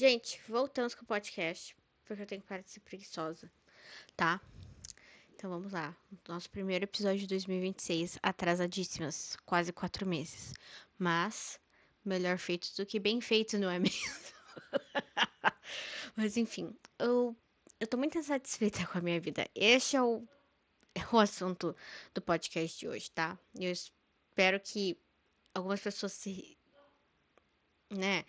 Gente, voltamos com o podcast, porque eu tenho que parar de ser preguiçosa, tá? Então vamos lá. Nosso primeiro episódio de 2026, atrasadíssimas, quase 4 meses. Mas, melhor feito do que bem feito, não é mesmo? Mas enfim, eu tô muito insatisfeita com a minha vida. Este é o assunto do podcast de hoje, tá? Eu espero que algumas pessoas né,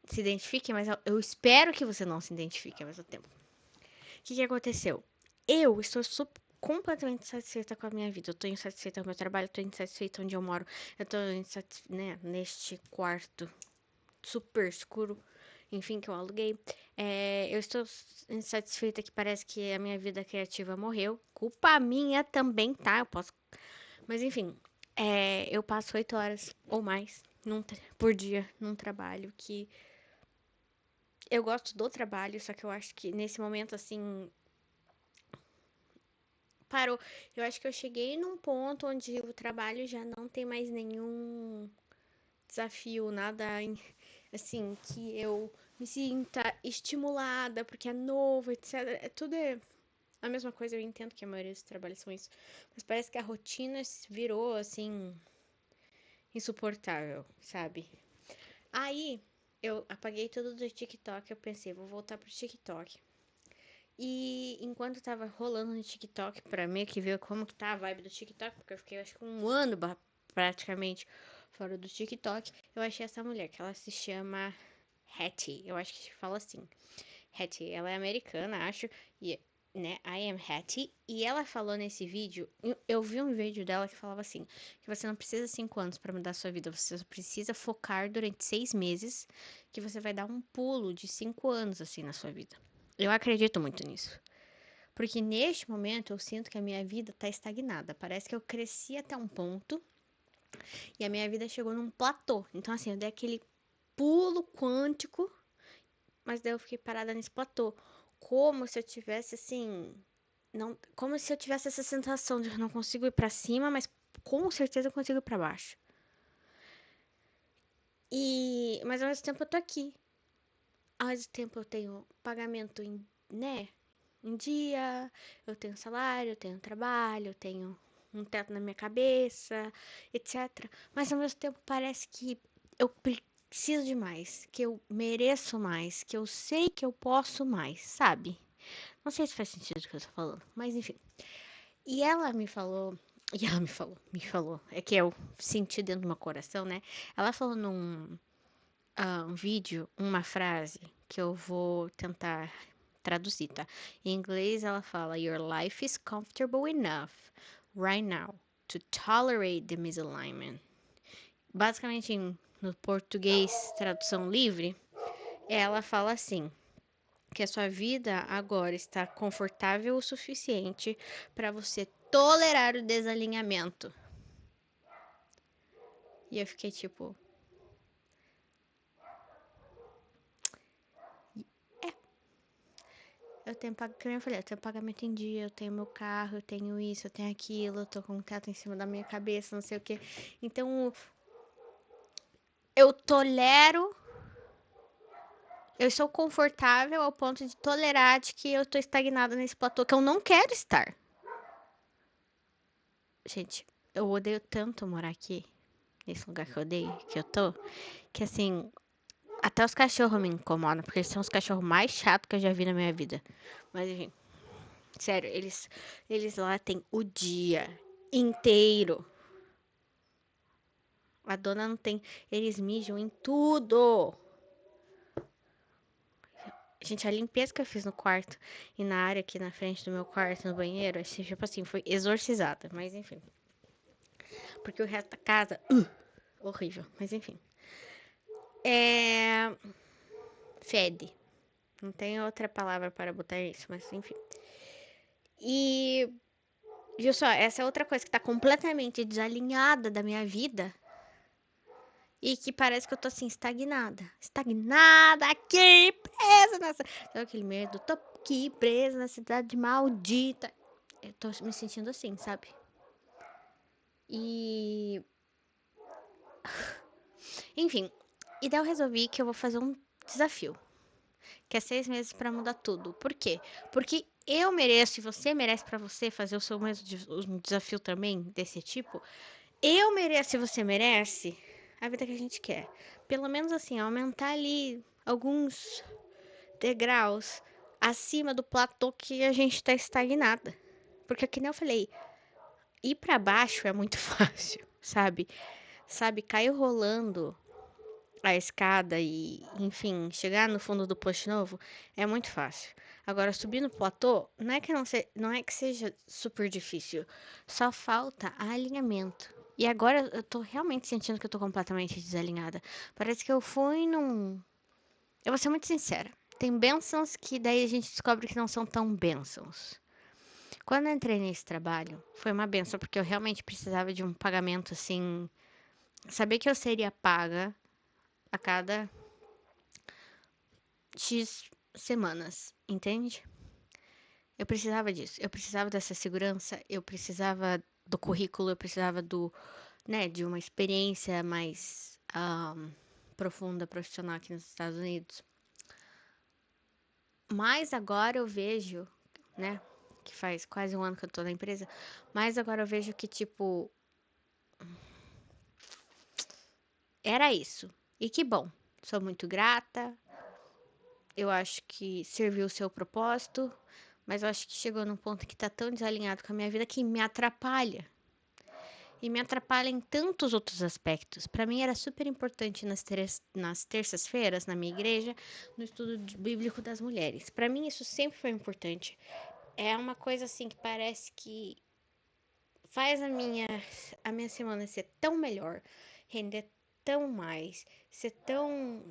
se identifiquem, mas eu espero que você não se identifique ao mesmo tempo. O que aconteceu? Eu estou completamente insatisfeita com a minha vida. Eu tô insatisfeita com o meu trabalho, eu tô insatisfeita onde eu moro. Eu tô insatisfeita, né, neste quarto super escuro, enfim, que eu aluguei. Eu estou insatisfeita que parece que a minha vida criativa morreu. Culpa minha também, tá? Eu posso. Mas enfim, eu passo 8 horas ou mais por dia num trabalho que eu gosto do trabalho, só que eu acho que nesse momento, assim, parou. Eu acho que eu cheguei num ponto onde o trabalho já não tem mais nenhum desafio, nada assim que eu me sinta estimulada porque é novo, etc. Tudo é a mesma coisa, eu entendo que a maioria dos trabalhos são isso, mas parece que a rotina virou assim insuportável, sabe? Aí eu apaguei tudo do TikTok, eu pensei, vou voltar pro TikTok. E enquanto tava rolando no TikTok, pra meio que ver como que tá a vibe do TikTok, porque eu fiquei acho que um ano praticamente fora do TikTok, eu achei essa mulher, que ela se chama Hattie, eu acho que fala assim. Hattie, ela é americana, acho, e, né, I am Hattie, e ela falou nesse vídeo, eu vi um vídeo dela que falava assim, que você não precisa 5 anos pra mudar a sua vida, você só precisa focar durante 6 meses, que você vai dar um pulo de 5 anos, assim, na sua vida. Eu acredito muito nisso. Porque neste momento eu sinto que a minha vida tá estagnada. Parece que eu cresci até um ponto e a minha vida chegou num platô. Então, assim, eu dei aquele pulo quântico, mas daí eu fiquei parada nesse platô. Como se eu tivesse, assim. Não, como se eu tivesse essa sensação de que eu não consigo ir pra cima, mas com certeza eu consigo ir pra baixo. Mas ao mesmo tempo eu tô aqui. Ao mesmo tempo eu tenho pagamento né, em dia, eu tenho salário, eu tenho trabalho, eu tenho um teto na minha cabeça, etc. Mas ao mesmo tempo parece que eu preciso de mais, que eu mereço mais, que eu sei que eu posso mais, sabe? Não sei se faz sentido o que eu tô falando, mas enfim. E ela me falou, me falou, é que eu senti dentro do meu coração, né? Ela falou num um vídeo, uma frase que eu vou tentar traduzir, tá? Em inglês ela fala: Your life is comfortable enough right now to tolerate the misalignment. Basicamente, no português, tradução livre, ela fala assim: que a sua vida agora está confortável o suficiente para você tolerar o desalinhamento. E eu fiquei tipo, eu tenho, como eu falei, eu tenho pagamento em dia, eu tenho meu carro, eu tenho isso, eu tenho aquilo, eu tô com um teto em cima da minha cabeça, não sei o que. Então, eu tolero, eu estou confortável ao ponto de tolerar de que eu tô estagnada nesse platô que eu não quero estar. Gente, eu odeio tanto morar aqui, nesse lugar que eu odeio, que eu tô, que assim, até os cachorros me incomodam, porque eles são os cachorros mais chatos que eu já vi na minha vida. Mas enfim, sério, eles lá têm o dia inteiro. A dona não tem. Eles mijam em tudo. Gente, a limpeza que eu fiz no quarto e na área aqui na frente do meu quarto, no banheiro, assim, tipo assim, foi exorcizada. Mas enfim. Porque o resto da casa, horrível. Mas enfim. É. Fede. Não tem outra palavra para botar isso, mas enfim. E. Viu só, essa é outra coisa que tá completamente desalinhada da minha vida. E que parece que eu tô assim, estagnada. Estagnada aqui, presa nessa. Sabe aquele medo? Tô aqui, presa na cidade maldita. Eu tô me sentindo assim, sabe? E. Enfim. E daí eu resolvi que eu vou fazer um desafio. que é 6 meses pra mudar tudo. Por quê? Porque eu mereço e você merece pra você fazer o seu mesmo um desafio também desse tipo. Eu mereço e você merece a vida que a gente quer. Pelo menos assim, aumentar ali alguns degraus acima do platô que a gente tá estagnada. Porque, como eu falei, ir pra baixo é muito fácil, sabe? Sabe, caiu rolando a escada e, enfim, chegar no fundo do poste novo é muito fácil. Agora, subir no platô, não é que seja super difícil, só falta alinhamento. E agora eu tô realmente sentindo que eu tô completamente desalinhada. Parece que eu fui num. Eu vou ser muito sincera. Tem bênçãos que daí a gente descobre que não são tão bênçãos. Quando eu entrei nesse trabalho, foi uma benção, porque eu realmente precisava de um pagamento assim. Saber que eu seria paga a cada X semanas, entende? Eu precisava disso. Eu precisava dessa segurança, eu precisava do currículo, eu precisava de uma experiência mais profunda, profissional aqui nos Estados Unidos. Mas agora eu vejo, né, que faz quase um ano que eu tô na empresa, mas agora eu vejo que, tipo, era isso. E que bom. Sou muito grata. Eu acho que serviu o seu propósito, mas eu acho que chegou num ponto que tá tão desalinhado com a minha vida que me atrapalha. E me atrapalha em tantos outros aspectos. Para mim era super importante nas terças-feiras, na minha igreja, no estudo bíblico das mulheres. Para mim isso sempre foi importante. É uma coisa assim que parece que faz a minha semana ser tão melhor, render tão mais, ser tão.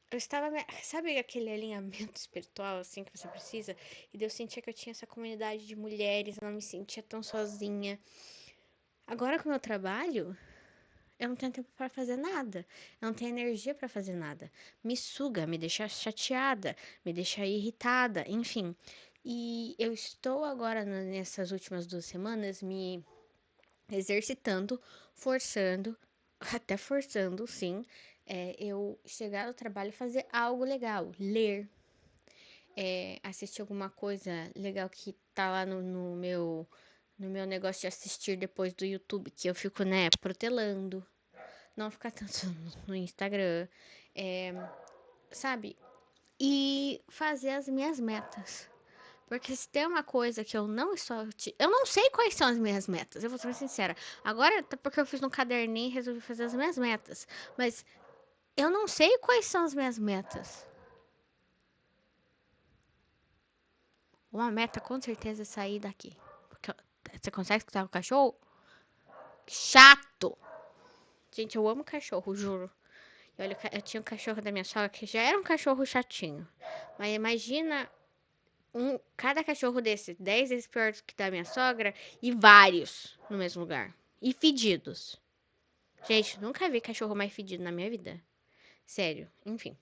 Eu estava. Sabe aquele alinhamento espiritual assim que você precisa? E daí eu sentia que eu tinha essa comunidade de mulheres, eu não me sentia tão sozinha. Agora com o meu trabalho, eu não tenho tempo para fazer nada. Eu não tenho energia para fazer nada. Me suga, me deixa chateada, me deixa irritada, enfim. E eu estou agora nessas últimas 2 semanas me exercitando, forçando, até forçando, sim, eu chegar ao trabalho e fazer algo legal, ler, assistir alguma coisa legal que tá lá no meu negócio de assistir depois do YouTube, que eu fico, né, protelando, não ficar tanto no Instagram, é, sabe? E fazer as minhas metas. Porque se tem uma coisa que eu não estou. Eu não sei quais são as minhas metas, eu vou ser sincera. Agora, até porque eu fiz no caderninho e resolvi fazer as minhas metas. Mas eu não sei quais são as minhas metas. Uma meta com certeza é sair daqui. Porque você consegue escutar o cachorro? Chato! Gente, eu amo cachorro, juro. E olha, eu tinha um cachorro da minha sogra que já era um cachorro chatinho. Mas imagina cada cachorro desse, 10 vezes pior do que da minha sogra, e vários no mesmo lugar. E fedidos. Gente, nunca vi cachorro mais fedido na minha vida. Sério, enfim.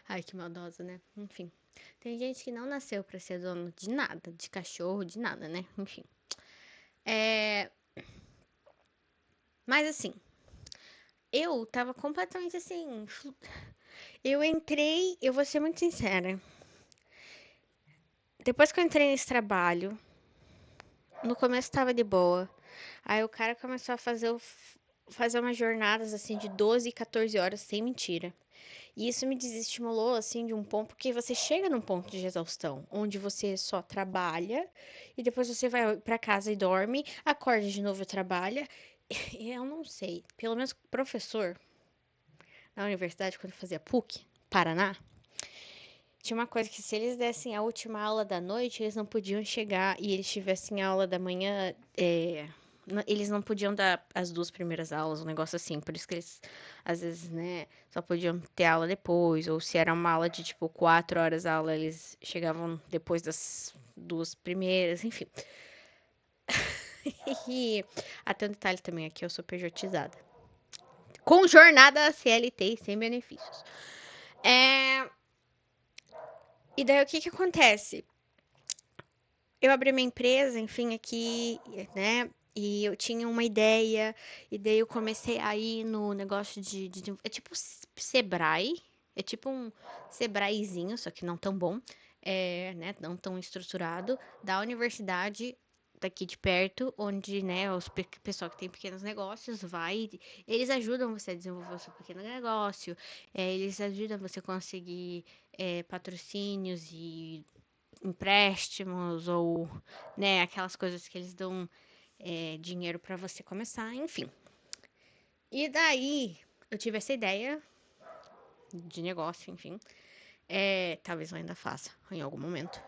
Ai, que maldosa, né? Enfim. Tem gente que não nasceu pra ser dono de nada, de cachorro, de nada, né? Enfim. É... Mas assim, eu tava completamente assim. Eu entrei, eu vou ser muito sincera. Depois que eu entrei nesse trabalho, no começo tava de boa. Aí o cara começou a fazer umas jornadas assim de 12 e 14 horas, sem mentira. E isso me desestimulou assim de um ponto, porque você chega num ponto de exaustão, onde você só trabalha e depois você vai pra casa e dorme, acorda de novo e trabalha. E eu não sei, pelo menos professor na universidade quando eu fazia PUC, Paraná, tinha uma coisa que se eles dessem a última aula da noite, eles não podiam chegar e eles tivessem aula da manhã, eles não podiam dar as 2 primeiras aulas, um negócio assim. Por isso que eles, às vezes, né, só podiam ter aula depois. Ou se era uma aula de, tipo, 4 horas a aula, eles chegavam depois das 2 primeiras, enfim. E até um detalhe também aqui, eu sou pejotizada. Com jornada CLT e sem benefícios. E daí o que que acontece? Eu abri minha empresa, enfim, aqui, né? E eu tinha uma ideia, e daí eu comecei a ir no negócio é tipo Sebrae, é tipo um Sebraezinho, só que não tão bom, né, não tão estruturado, da universidade daqui de perto, onde, né, pessoal que tem pequenos negócios vai, eles ajudam você a desenvolver o seu pequeno negócio, eles ajudam você a conseguir patrocínios e empréstimos ou, né, aquelas coisas que eles dão dinheiro para você começar, enfim. E daí eu tive essa ideia de negócio, enfim. Talvez eu ainda faça em algum momento.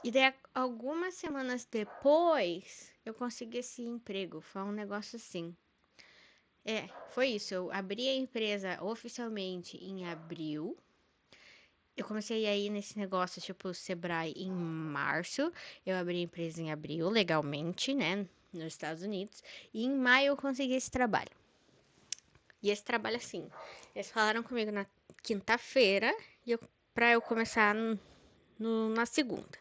E daí, algumas semanas depois, eu consegui esse emprego. Foi um negócio assim. Foi isso. Eu abri a empresa oficialmente em abril. Eu comecei a ir nesse negócio, tipo, Sebrae, em março. Eu abri a empresa em abril, legalmente, né? Nos Estados Unidos. E em maio eu consegui esse trabalho. E esse trabalho, assim, eles falaram comigo na quinta-feira pra eu começar na segunda.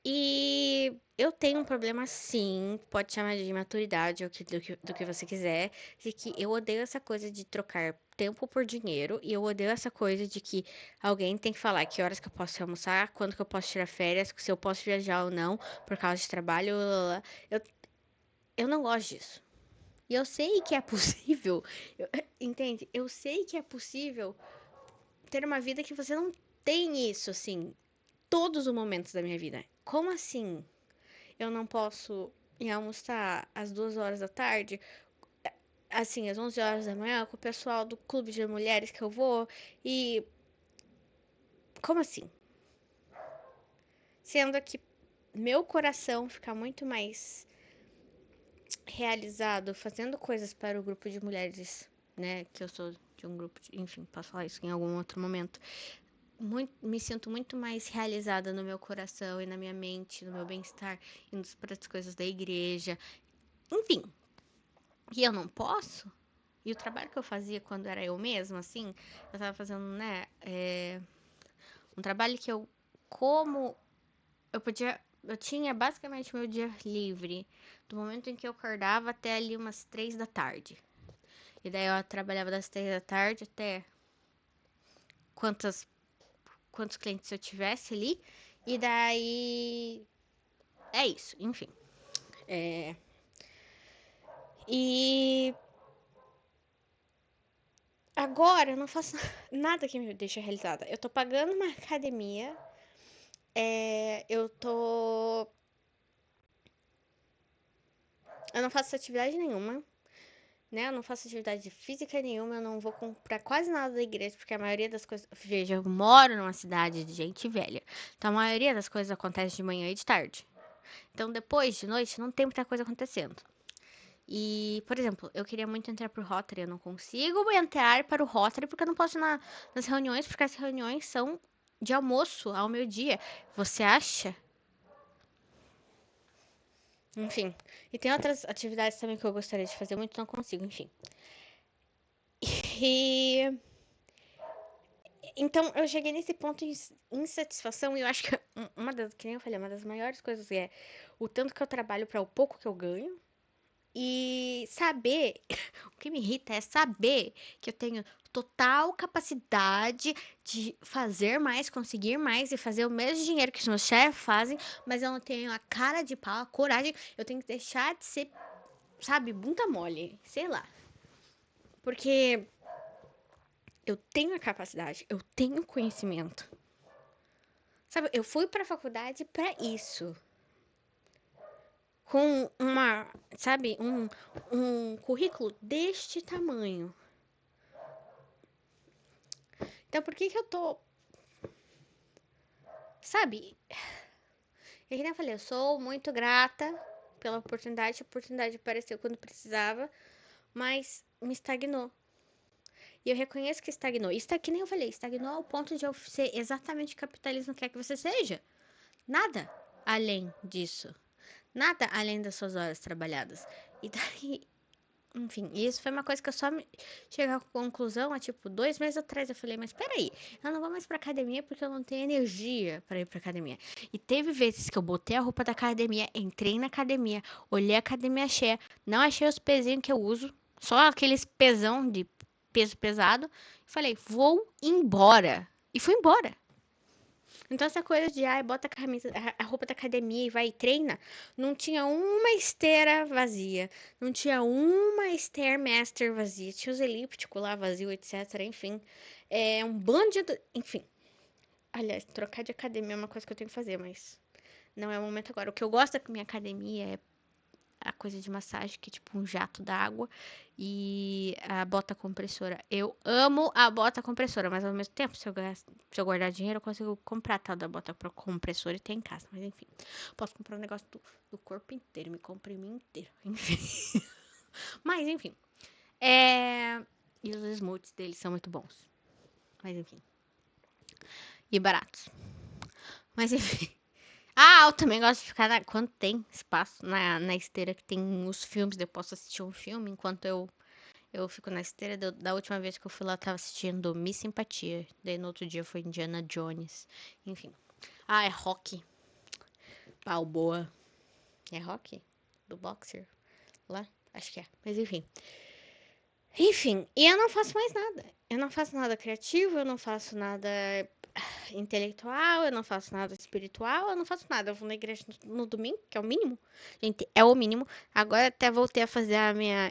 E eu tenho um problema, sim, pode chamar de maturidade ou do que você quiser, de que eu odeio essa coisa de trocar tempo por dinheiro e eu odeio essa coisa de que alguém tem que falar que horas que eu posso almoçar, quando que eu posso tirar férias, se eu posso viajar ou não por causa de trabalho. Eu, eu não gosto disso. E eu sei que é possível, entende? Eu sei que é possível ter uma vida que você não tem isso, assim, todos os momentos da minha vida. Como assim? Eu não posso ir almoçar às 2 horas da tarde, assim, às 11 horas da manhã, com o pessoal do clube de mulheres que eu vou, e. Como assim? Sendo que meu coração fica muito mais realizado fazendo coisas para o grupo de mulheres, né? Que eu sou de um grupo, enfim, posso falar isso em algum outro momento. Me sinto muito mais realizada no meu coração e na minha mente, no meu bem-estar, indo para as coisas da igreja. Enfim, e eu não posso. E o trabalho que eu fazia quando era eu mesma, assim, eu tava fazendo, né, um trabalho que como eu podia, eu tinha basicamente meu dia livre, do momento em que eu acordava até ali umas 3 da tarde. E daí eu trabalhava das 3 da tarde até quantas, quantos clientes eu tivesse ali. E daí, é isso, enfim. E agora eu não faço nada que me deixe realizada. Eu tô pagando uma academia. Eu tô. Eu não faço atividade nenhuma, né? Eu não faço atividade física nenhuma. Eu não vou comprar quase nada da igreja, porque a maioria das coisas. Veja, eu moro numa cidade de gente velha. Então a maioria das coisas acontece de manhã e de tarde. Então depois de noite não tem muita coisa acontecendo. E, por exemplo, eu queria muito entrar pro Rotary. Eu não consigo entrar para o Rotary porque eu não posso ir nas reuniões, porque as reuniões são de almoço ao meio-dia. Você acha? Enfim. E tem outras atividades também que eu gostaria de fazer muito, não consigo, enfim. E. Então, eu cheguei nesse ponto de insatisfação e eu acho que que nem eu falei, uma das maiores coisas é o tanto que eu trabalho para o pouco que eu ganho. E saber, o que me irrita é saber que eu tenho total capacidade de fazer mais, conseguir mais e fazer o mesmo dinheiro que os meus chefes fazem, mas eu não tenho a cara de pau, a coragem, eu tenho que deixar de ser, sabe, bunda mole, sei lá. Porque eu tenho a capacidade, eu tenho conhecimento. Sabe, eu fui pra faculdade pra isso. Com sabe, um currículo deste tamanho. Então, por que eu tô, sabe? E que nem eu falei, eu sou muito grata pela oportunidade. A oportunidade apareceu quando precisava, mas me estagnou. E eu reconheço que estagnou. E está que nem eu falei, estagnou ao ponto de eu ser exatamente o capitalismo que quer que você seja. Nada além disso. Nada além das suas horas trabalhadas. E daí Enfim, isso foi uma coisa que eu só cheguei à conclusão há, tipo, 2 meses atrás. Eu falei, mas peraí, eu não vou mais pra academia porque eu não tenho energia pra ir pra academia. E teve vezes que eu botei a roupa da academia, entrei na academia, olhei a academia cheia, não achei os pezinhos que eu uso, só aqueles pesão de peso pesado, e falei, vou embora. E fui embora. Então, essa coisa de, ai, bota a camisa, a roupa da academia e vai e treina, não tinha uma esteira vazia, não tinha uma Stairmaster vazia, tinha os elípticos lá vazio, etc, enfim. É um bando de... Enfim, aliás, trocar de academia é uma coisa que eu tenho que fazer, mas não é o momento agora. O que eu gosto da minha academia é a coisa de massagem, que é tipo um jato d'água, e a bota compressora. Eu amo a bota compressora, mas ao mesmo tempo, se eu guardar dinheiro, eu consigo comprar a tal da bota compressora e ter em casa. Mas enfim, posso comprar um negócio do corpo inteiro, me comprimir inteiro. Enfim. Mas enfim. É... E os smoothies deles são muito bons. Mas enfim. E baratos. Mas enfim. Ah, eu também gosto de ficar quando tem espaço na esteira que tem os filmes, eu posso assistir um filme enquanto eu fico na esteira. Da última vez que eu fui lá, eu tava assistindo Miss Simpatia. Daí no outro dia foi Indiana Jones. Enfim. Ah, é Rock. Balboa. É Rock? Do Boxer? Lá? Acho que é. Mas enfim. Enfim, e eu não faço mais nada. Eu não faço nada criativo, eu não faço nada intelectual, eu não faço nada espiritual, eu não faço nada. Eu vou na igreja no domingo, que é o mínimo. Gente, é o mínimo. Agora até voltei a fazer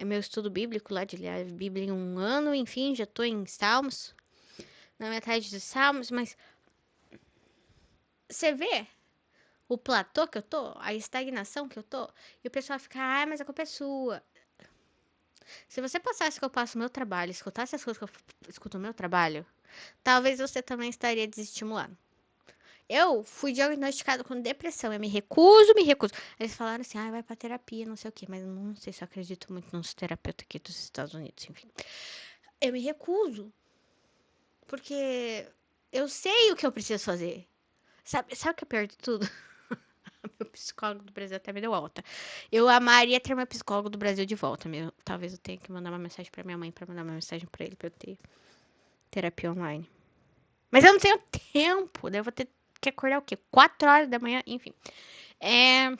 meu estudo bíblico lá, de ler a Bíblia em um ano. Enfim, já tô em Salmos, na metade dos Salmos, mas você vê o platô que eu tô, a estagnação que eu tô, e o pessoal fica, ah, mas a culpa é sua. Se você passasse que eu passo o meu trabalho, escutasse as coisas que eu escuto no meu trabalho, talvez você também estaria desestimulado. Eu fui diagnosticada com depressão. Eu me recuso, me recuso. Eles falaram assim, ah, vai pra terapia, não sei o quê. Mas não sei se eu acredito muito nos terapeutas aqui dos Estados Unidos, enfim. Eu me recuso. Porque eu sei o que eu preciso fazer. Sabe o que é pior de tudo? Meu psicólogo do Brasil até me deu alta. Eu amaria ter meu psicólogo do Brasil de volta. Talvez eu tenha que mandar uma mensagem pra minha mãe pra mandar uma mensagem pra ele pra eu ter terapia online. Mas eu não tenho tempo. Daí eu vou ter que acordar o quê? 4 horas da manhã, enfim. É.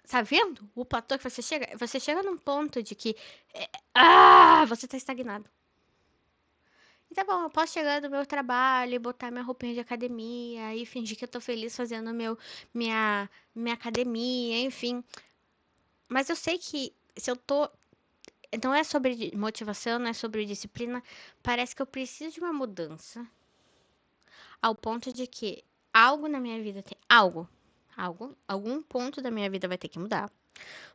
Tá vendo? O platô que você chega num ponto de que. Você tá estagnado. E tá bom, eu posso chegar do meu trabalho e botar minha roupinha de academia e fingir que eu tô feliz fazendo minha academia, enfim. Mas eu sei que se eu tô. Não é sobre motivação, não é sobre disciplina. Parece que eu preciso de uma mudança. Ao ponto de que algo na minha vida tem. Algum ponto da minha vida vai ter que mudar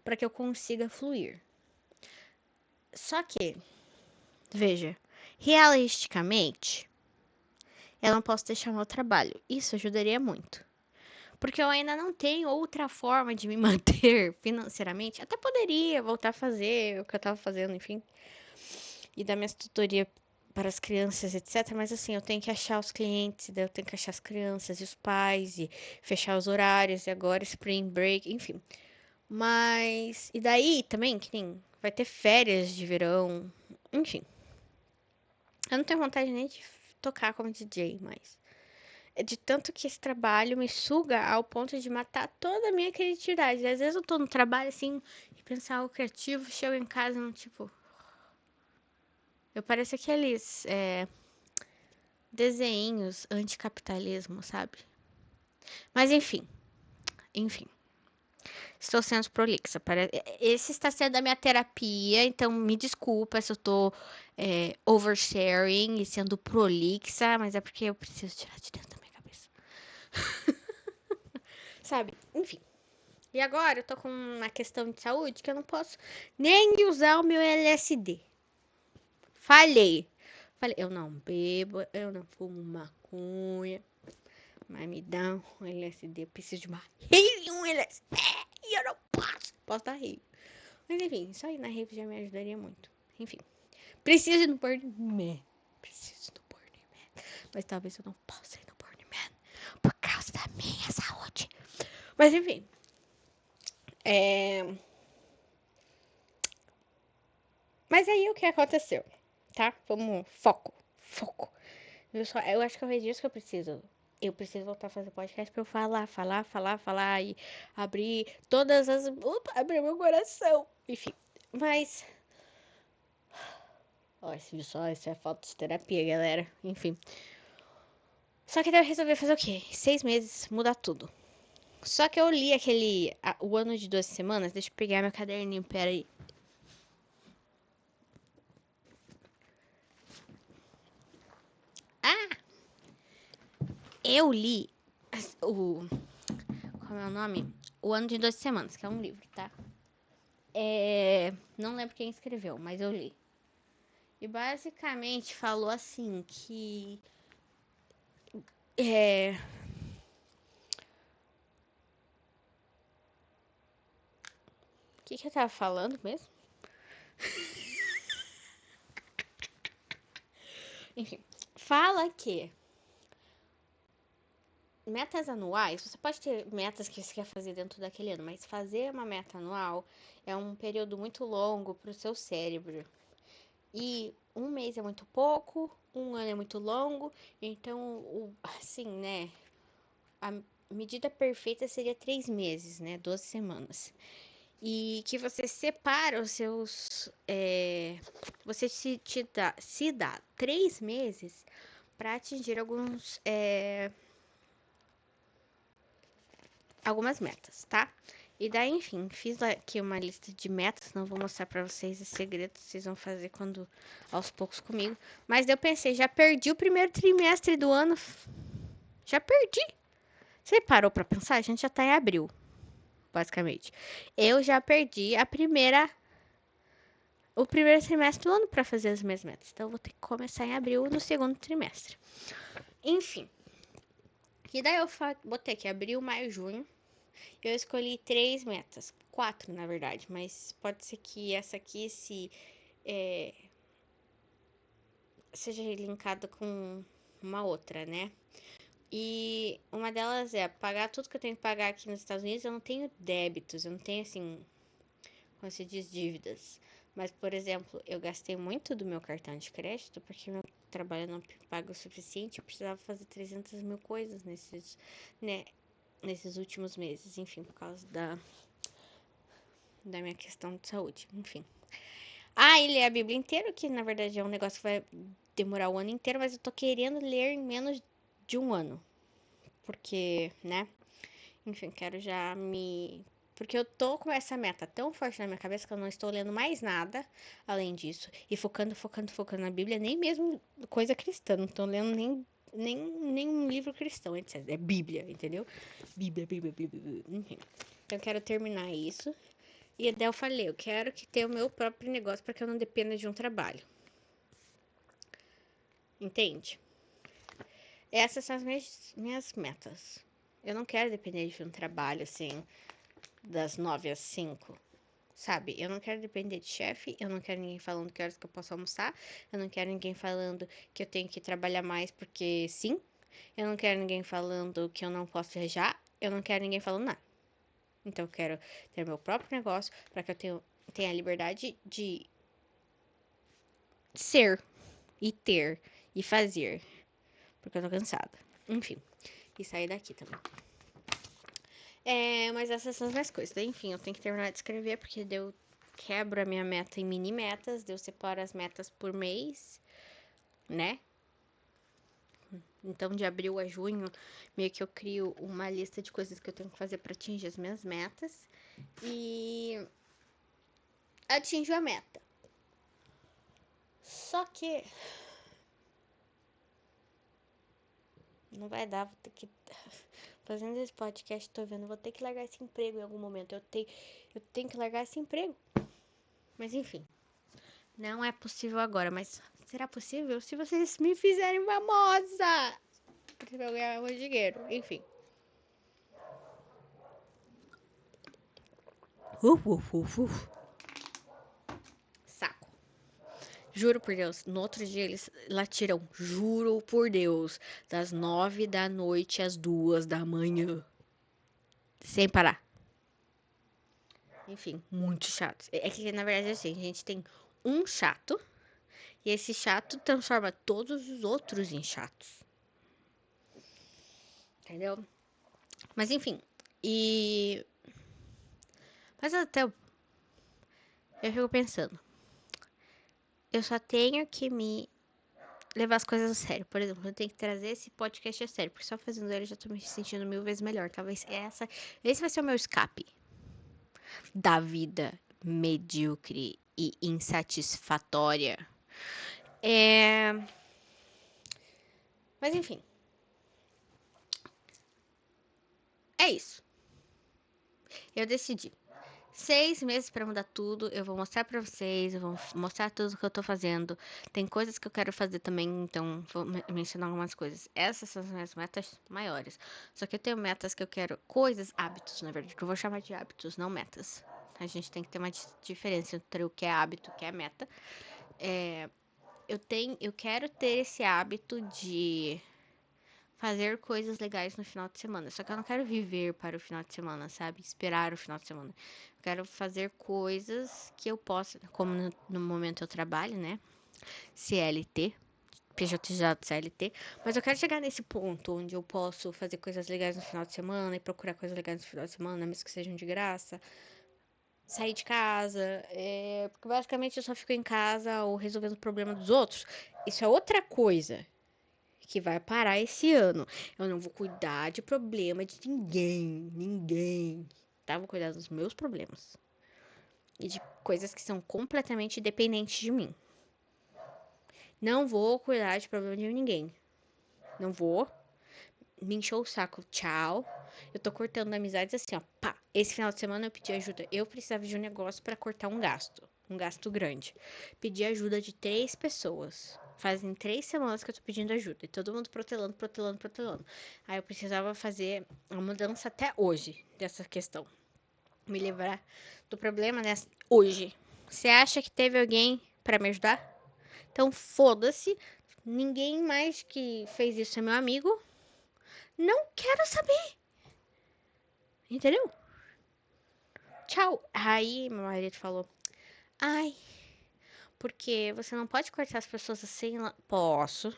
para que eu consiga fluir. Só que, veja, realisticamente, eu não posso deixar o meu trabalho. Isso ajudaria muito. Porque eu ainda não tenho outra forma de me manter financeiramente. Até poderia voltar a fazer o que eu tava fazendo, enfim. E dar minhas tutorias para as crianças, etc. Mas assim, eu tenho que achar os clientes, daí eu tenho que achar as crianças e os pais, e fechar os horários, e agora Spring Break, enfim. Mas. E daí também, que nem. Vai ter férias de verão. Enfim. Eu não tenho vontade nem de tocar como DJ, mas. É de tanto que esse trabalho me suga ao ponto de matar toda a minha criatividade. Às vezes eu tô no trabalho assim, e pensar algo criativo, chego em casa, não, tipo. Eu pareço aqueles desenhos anticapitalismo, sabe? Mas enfim. Estou sendo prolixa. Esse está sendo a minha terapia, então me desculpa se eu tô oversharing e sendo prolixa, mas é porque eu preciso tirar de dentro da minha cabeça. Sabe? Enfim. E agora eu tô com uma questão de saúde que eu não posso nem usar o meu LSD. Falhei. Falei, eu não bebo, eu não fumo maconha, mas me dá um LSD. Eu preciso de uma rave, um LSD. E eu não posso. Posso dar rave. Mas enfim, isso aí na rave já me ajudaria muito. Enfim. Preciso ir no Burning Man. Preciso ir no Burning Man. Mas talvez eu não possa ir no Burning Man. Por causa da minha saúde. Mas enfim. Mas aí o que aconteceu, tá? Vamos, foco. Eu acho que é disso que eu preciso. Eu preciso voltar a fazer podcast pra eu falar e abrir todas as. Opa, abrir meu coração. Enfim, mas. Ó, isso é falta de terapia, galera. Enfim. Só que daí eu resolvi fazer o quê? 6 meses, mudar tudo. Só que eu li o ano de 12 semanas. Deixa eu pegar meu caderninho, peraí. Ah! Eu li o. Como é o nome? O Ano de 12 Semanas, que é um livro, tá? Não lembro quem escreveu, mas eu li. E basicamente falou assim que. É... O que eu tava falando mesmo? Enfim, fala que metas anuais, você pode ter metas que você quer fazer dentro daquele ano, mas fazer uma meta anual é um período muito longo para o seu cérebro. E um mês é muito pouco, um ano é muito longo, então, assim, né? A medida perfeita seria 3 meses, né? 12 semanas. E que você separa os seus. Você se dá 3 meses para atingir algumas metas, tá? E daí, enfim, fiz aqui uma lista de metas, não vou mostrar pra vocês esse segredo, vocês vão fazer quando aos poucos comigo. Mas daí eu pensei, já perdi o primeiro trimestre do ano, já perdi. Você parou pra pensar? A gente já tá em abril, basicamente. Eu já perdi o primeiro trimestre do ano pra fazer as minhas metas. Então eu vou ter que começar em abril no segundo trimestre. Enfim. E daí eu botei aqui abril, maio, junho. Eu escolhi 3 metas. 4, na verdade. Mas pode ser que essa aqui seja linkada com uma outra, né? E uma delas é pagar tudo que eu tenho que pagar aqui nos Estados Unidos. Eu não tenho débitos, eu não tenho, assim, como se diz, dívidas. Mas, por exemplo, eu gastei muito do meu cartão de crédito porque meu trabalho não paga o suficiente. Eu precisava fazer 300 mil coisas né, nesses últimos meses. Enfim, por causa da minha questão de saúde. Enfim. E ler a Bíblia inteira, que na verdade é um negócio que vai demorar o ano inteiro, mas eu tô querendo ler em menos de um ano. Porque, né? Enfim, quero já me. Porque eu tô com essa meta tão forte na minha cabeça que eu não estou lendo mais nada além disso. E focando na Bíblia, nem mesmo coisa cristã. Não tô lendo nem um livro cristão, etc. É Bíblia, entendeu? Bíblia. Enfim. Então eu quero terminar isso. E daí eu falei, eu quero que tenha o meu próprio negócio para que eu não dependa de um trabalho. Entende? Essas são as minhas metas. Eu não quero depender de um trabalho assim, das 9 às 5. Sabe? Eu não quero depender de chefe, eu não quero ninguém falando que horas que eu posso almoçar, eu não quero ninguém falando que eu tenho que trabalhar mais porque sim, eu não quero ninguém falando que eu não posso viajar, eu não quero ninguém falando nada. Então eu quero ter meu próprio negócio para que eu tenha a liberdade de ser e ter e fazer, porque eu tô cansada. Enfim, e sair daqui também. Mas essas são as minhas coisas. Enfim, eu tenho que terminar de escrever porque deu quebro a minha meta em mini metas, deu separo as metas por mês, né? Então, de abril a junho, meio que eu crio uma lista de coisas que eu tenho que fazer para atingir as minhas metas e atinjo a meta. Só que não vai dar, vou ter que fazendo esse podcast, tô vendo, vou ter que largar esse emprego em algum momento. Eu tenho que largar esse emprego. Mas enfim, não é possível agora, mas será possível se vocês me fizerem famosa? Porque eu ganhar muito dinheiro, enfim. Saco. Juro por Deus, no outro dia eles latiram, juro por Deus, das 9 da noite às 2 da manhã. Sem parar. Enfim, muito chato. É que, na verdade, assim, a gente tem um chato. E esse chato transforma todos os outros em chatos. Entendeu? Mas enfim. Mas até eu fico pensando. Eu só tenho que me levar as coisas a sério. Por exemplo, eu tenho que trazer esse podcast a sério. Porque só fazendo ele eu já tô me sentindo 1000 vezes melhor. Talvez esse vai ser o meu escape da vida medíocre e insatisfatória. Mas enfim. É isso. Eu decidi. 6 meses pra mudar tudo. Eu vou mostrar pra vocês. Eu vou mostrar tudo que eu tô fazendo. Tem coisas que eu quero fazer também. Então, vou mencionar algumas coisas. Essas são as minhas metas maiores. Só que eu tenho metas que eu quero. Coisas, hábitos, na verdade. Que eu vou chamar de hábitos, não metas. A gente tem que ter uma diferença entre o que é hábito e o que é meta. Eu quero ter esse hábito de fazer coisas legais no final de semana. Só que eu não quero viver para o final de semana, sabe? Esperar o final de semana. Eu quero fazer coisas que eu possa, como no momento eu trabalho, né? CLT, PJ CLT, mas eu quero chegar nesse ponto onde eu posso fazer coisas legais no final de semana e procurar coisas legais no final de semana, mesmo que sejam de graça. Sair de casa, porque basicamente eu só fico em casa ou resolvendo o problema dos outros. Isso é outra coisa que vai parar esse ano. Eu não vou cuidar de problema de ninguém. Tá? Vou cuidar dos meus problemas. E de coisas que são completamente dependentes de mim. Não vou cuidar de problema de ninguém. Não vou. Me encheu o saco. Tchau. Eu tô cortando amizades assim, ó. Pá. Esse final de semana eu pedi ajuda. Eu precisava de um negócio pra cortar um gasto. Um gasto grande. Pedi ajuda de 3 pessoas. Fazem 3 semanas que eu tô pedindo ajuda. E todo mundo protelando. Aí eu precisava fazer a mudança até hoje dessa questão. Me livrar do problema nessa hoje. Você acha que teve alguém pra me ajudar? Então foda-se. Ninguém mais que fez isso é meu amigo. Não quero saber. Entendeu? Tchau. Aí meu marido falou: Ai, porque você não pode cortar as pessoas assim. Posso.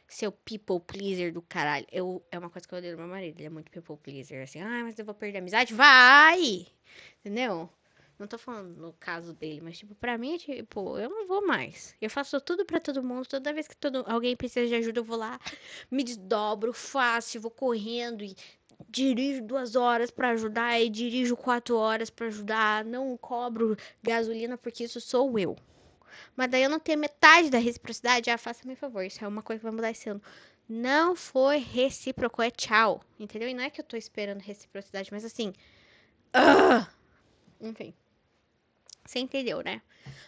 Seu people pleaser do caralho. É uma coisa que eu odeio do meu marido. Ele é muito people pleaser. Assim, mas eu vou perder a amizade? Vai! Entendeu? Não tô falando no caso dele, mas, tipo, pra mim, tipo, eu não vou mais. Eu faço tudo pra todo mundo. Toda vez que alguém precisa de ajuda, eu vou lá, me desdobro, faço, vou correndo e dirijo 2 horas pra ajudar e dirijo 4 horas pra ajudar. Não cobro gasolina porque isso sou eu. Mas daí eu não tenho metade da reciprocidade. Faça-me favor. Isso é uma coisa que vai mudar esse ano. Não foi recíproco, é tchau. Entendeu? E não é que eu tô esperando reciprocidade, mas assim. Enfim. Você entendeu, né?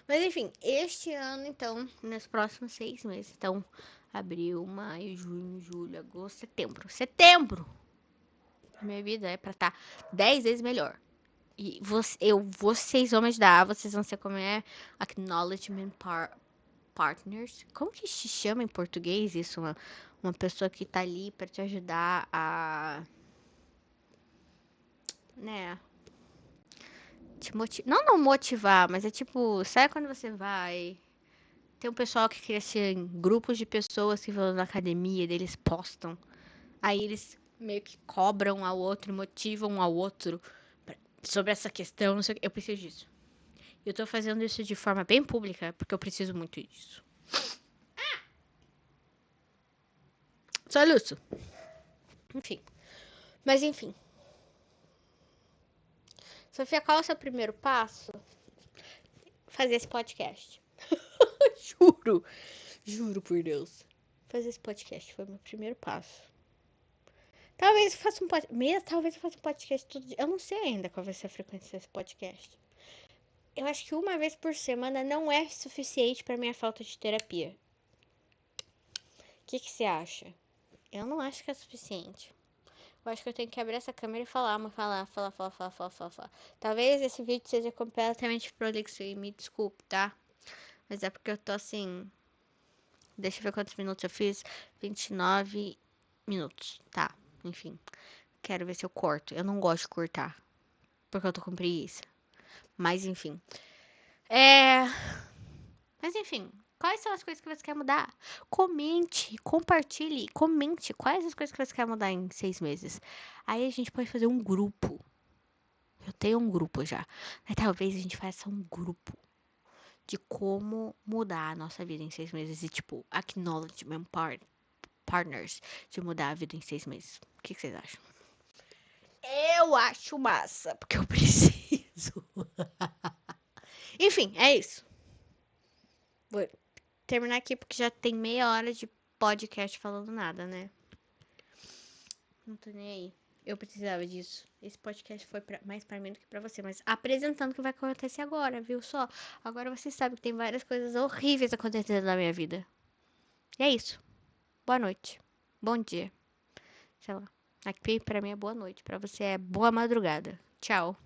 Mas enfim, este ano, então, nos próximos 6 meses. Então, abril, maio, junho, julho, agosto, setembro. Setembro! Minha vida é pra estar 10 vezes melhor. E vocês vão me ajudar, vocês vão ser como é Acknowledgement Partners. Como que se chama em português isso? Uma pessoa que tá ali pra te ajudar a. Né? Te não motivar, mas é tipo, sabe quando você vai. Tem um pessoal que cria assim, grupos de pessoas que vão na academia, eles postam. Aí eles meio que cobram ao outro, motivam um ao outro sobre essa questão. Não sei o que. Eu preciso disso. Eu tô fazendo isso de forma bem pública, porque eu preciso muito disso. Soluço. Enfim. Mas enfim. Sofia, qual é o seu primeiro passo? Fazer esse podcast. Juro. Juro por Deus. Fazer esse podcast foi o meu primeiro passo. Talvez eu faça um podcast. Talvez eu faça um podcast todo dia. Eu não sei ainda qual vai ser a frequência desse podcast. Eu acho que uma vez por semana não é suficiente pra minha falta de terapia. O que você acha? Eu não acho que é suficiente. Eu acho que eu tenho que abrir essa câmera e falar. Falar. Talvez esse vídeo seja completamente prolixo e me desculpe, tá? Mas é porque eu tô assim. Deixa eu ver quantos minutos eu fiz. 29 minutos. Tá, enfim. Quero ver se eu corto. Eu não gosto de cortar. Porque eu tô com preguiça. Mas enfim. Mas enfim, quais são as coisas que você quer mudar? Comente, compartilhe, comente quais as coisas que você quer mudar em 6 meses. Aí a gente pode fazer um grupo. Eu tenho um grupo já. Aí talvez a gente faça um grupo de como mudar a nossa vida em 6 meses. E tipo, acknowledgement partners de mudar a vida em 6 meses. O que vocês acham? Eu acho massa, porque eu preciso. Enfim, é isso. Vou terminar aqui porque já tem meia hora de podcast falando nada, né? Não tô nem aí. Eu precisava disso. Esse podcast foi mais pra mim do que pra você, mas apresentando o que vai acontecer agora, viu só? Agora você sabe que tem várias coisas horríveis acontecendo na minha vida. E é isso. Boa noite. Bom dia. Sei lá. Aqui pra mim é boa noite, pra você é boa madrugada. Tchau.